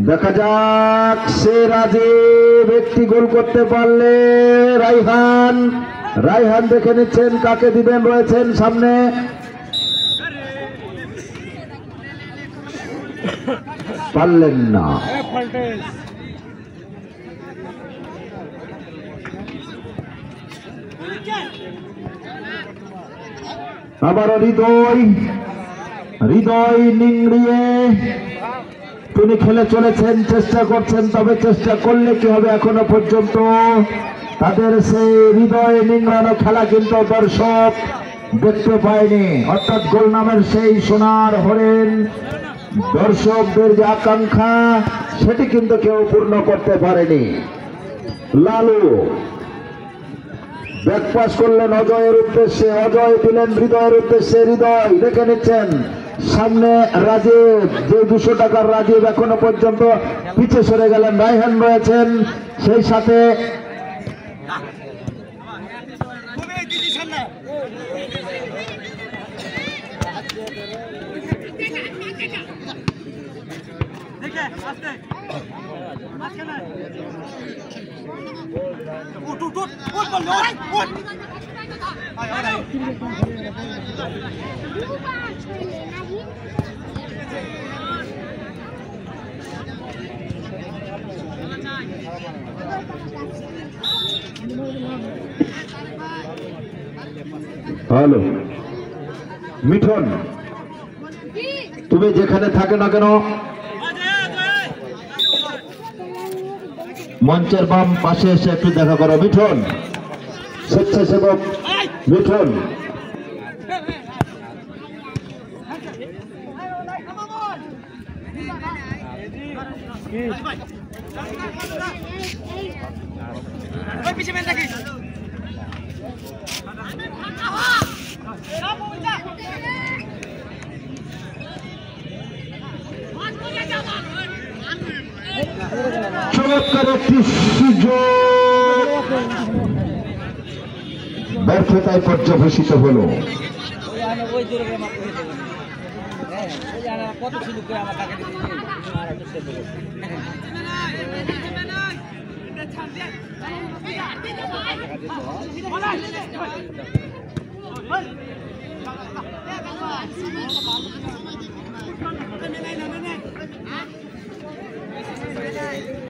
দেখা যাক সে রাজীব একটি গোল করতে পারলে রায়হান রায়হান দেখে নিচ্ছেন কাকে দিবেন, রয়েছেন সামনে পারলেন না। আবারও হৃদয় হৃদয় নিংড়িয়ে তিনি খেলে চলেছেন, চেষ্টা করছেন, তবে চেষ্টা করলে কি হবে, এখনো পর্যন্ত তাদের সেই হৃদয় নিংড়ানো খেলা কিন্তু দর্শক দেখতে পায়নি। অর্থাৎ গোল নামের সেই সোনার হরেন দর্শকদের যে আকাঙ্ক্ষা সেটি কিন্তু কেউ পূর্ণ করতে পারেনি। লালু ব্যাকপাস করলেন অজয়ের উদ্দেশ্যে, অজয় দিলেন হৃদয়ের উদ্দেশ্যে, হৃদয় দেখে নিচ্ছেন সামনে রাজীব, যে 200 টাকার রাজীব এখনো পর্যন্ত পিছে সরে গেলেন। রায়হান রয়েছেন সেই সাথে হ্যালো মিঠুন, তুমি যেখানে থাকে না কেন মঞ্চের বাম পাশে এসে একটু দেখা করো। মিঠুন, স্বেচ্ছাসেবক মিঠুন, চমৎকার একটি সুযোগ ব্যর্থতায় পর্যবসিত হল।